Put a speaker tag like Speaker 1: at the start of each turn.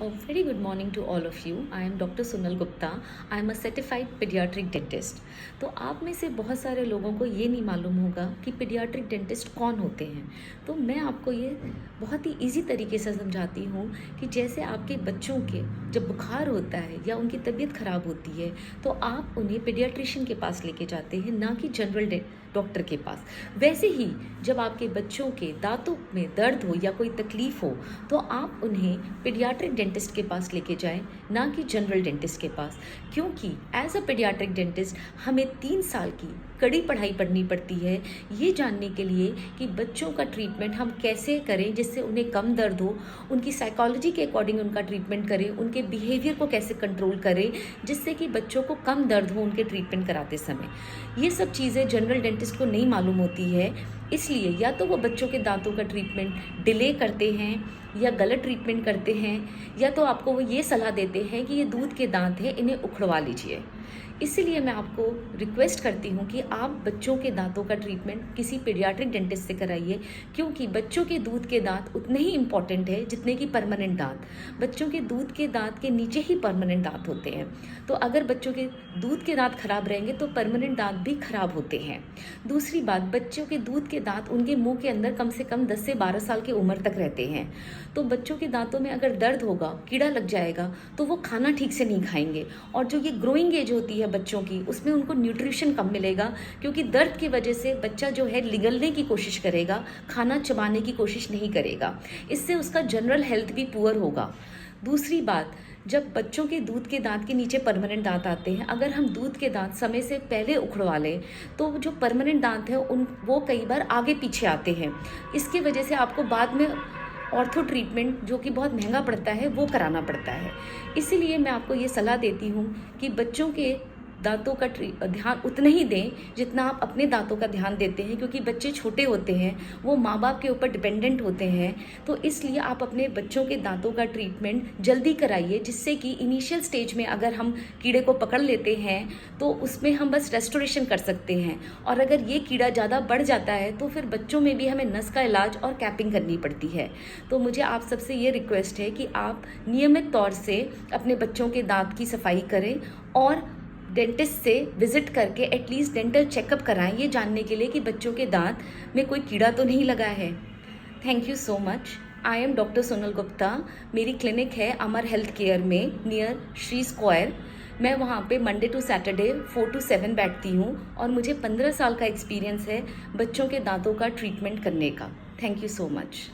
Speaker 1: A very good morning to all of you. I am Dr. Sunal Gupta. I am a certified pediatric dentist. तो आप में से बहुत सारे लोगों को ये नहीं मालूम होगा कि पीडियाट्रिक डेंटिस्ट कौन होते हैं। तो मैं आपको ये बहुत ही इजी तरीके से समझाती हूँ कि जैसे आपके बच्चों के जब बुखार होता है या उनकी तबीयत ख़राब होती है तो आप उन्हें पीडियाट्रिशियन के पास लेके जाते हैं, ना कि जनरल डॉक्टर के पास। वैसे ही जब आपके बच्चों के दांतों में दर्द हो या कोई तकलीफ़ हो तो आप उन्हें पीडियाट्रिक डेंटिस्ट के पास लेके जाएं, ना कि जनरल डेंटिस्ट के पास। क्योंकि एज अ पीडियाट्रिक डेंटिस्ट हमें 3 साल की कड़ी पढ़ाई पढ़नी पड़ती है ये जानने के लिए कि बच्चों का ट्रीटमेंट हम कैसे करें जिससे उन्हें कम दर्द हो, उनकी साइकोलॉजी के अकॉर्डिंग उनका ट्रीटमेंट करें, उनके बिहेवियर को कैसे कंट्रोल करें जिससे कि बच्चों को कम दर्द हो उनके ट्रीटमेंट कराते समय। ये सब चीज़ें जनरल डेंटिस्ट को नहीं मालूम होती है, इसलिए या तो वो बच्चों के दांतों का ट्रीटमेंट डिले करते हैं या गलत ट्रीटमेंट करते हैं, या तो आपको वो ये सलाह देते हैं कि ये दूध के दांत हैं, इन्हें उखड़वा लीजिए। इसीलिए मैं आपको रिक्वेस्ट करती हूँ कि आप बच्चों के दांतों का ट्रीटमेंट किसी पीडियाट्रिक डेंटिस्ट से कराइए, क्योंकि बच्चों के दूध के दांत उतने ही इम्पॉर्टेंट है जितने कि परमानेंट दांत। बच्चों के दूध के दांत के नीचे ही परमानेंट दांत होते हैं, तो अगर बच्चों के दूध के दांत खराब रहेंगे तो परमानेंट दांत भी खराब होते हैं। दूसरी बात, बच्चों के दूध के दांत उनके मुंह के अंदर कम से कम 10 से 12 साल की उम्र तक रहते हैं, तो बच्चों के दांतों में अगर दर्द होगा, कीड़ा लग जाएगा, तो वो खाना ठीक से नहीं खाएंगे। और जो ये ग्रोइंग एज होती है बच्चों की, उसमें उनको न्यूट्रिशन कम मिलेगा, क्योंकि दर्द की वजह से बच्चा जो है निगलने की कोशिश करेगा, खाना चबाने की कोशिश नहीं करेगा। इससे उसका जनरल हेल्थ भी पुअर होगा। दूसरी बात, जब बच्चों के दूध के दांत के नीचे परमानेंट दांत आते हैं, अगर हम दूध के दांत समय से पहले उखड़वा लें तो जो परमानेंट दांत हैं वो कई बार आगे पीछे आते हैं। इसकी वजह से आपको बाद में ऑर्थो ट्रीटमेंट, जो कि बहुत महंगा पड़ता है, वो कराना पड़ता है। इसीलिए मैं आपको ये सलाह देती हूँ कि बच्चों के दांतों का ध्यान उतना ही दें जितना आप अपने दांतों का ध्यान देते हैं, क्योंकि बच्चे छोटे होते हैं, वो माँ बाप के ऊपर डिपेंडेंट होते हैं। तो इसलिए आप अपने बच्चों के दांतों का ट्रीटमेंट जल्दी कराइए, जिससे कि इनिशियल स्टेज में अगर हम कीड़े को पकड़ लेते हैं तो उसमें हम बस रेस्टोरेशन कर सकते हैं, और अगर ये कीड़ा ज़्यादा बढ़ जाता है तो फिर बच्चों में भी हमें नस का इलाज और कैपिंग करनी पड़ती है। तो मुझे आप सबसे ये रिक्वेस्ट है कि आप नियमित तौर से अपने बच्चों के दांत की सफाई करें और डेंटिस्ट से विजिट करके एटलीस्ट डेंटल चेकअप कराएं, ये जानने के लिए कि बच्चों के दांत में कोई कीड़ा तो नहीं लगा है। Thank you so much. I am doctor Sonal Gupta. मेरी क्लिनिक है अमर हेल्थ केयर में, नियर श्री स्क्वायर। मैं वहाँ पे मंडे टू सैटरडे 4 to 7 बैठती हूँ, और मुझे 15 साल का एक्सपीरियंस है बच्चों के दांतों का ट्रीटमेंट करने का। Thank you so much.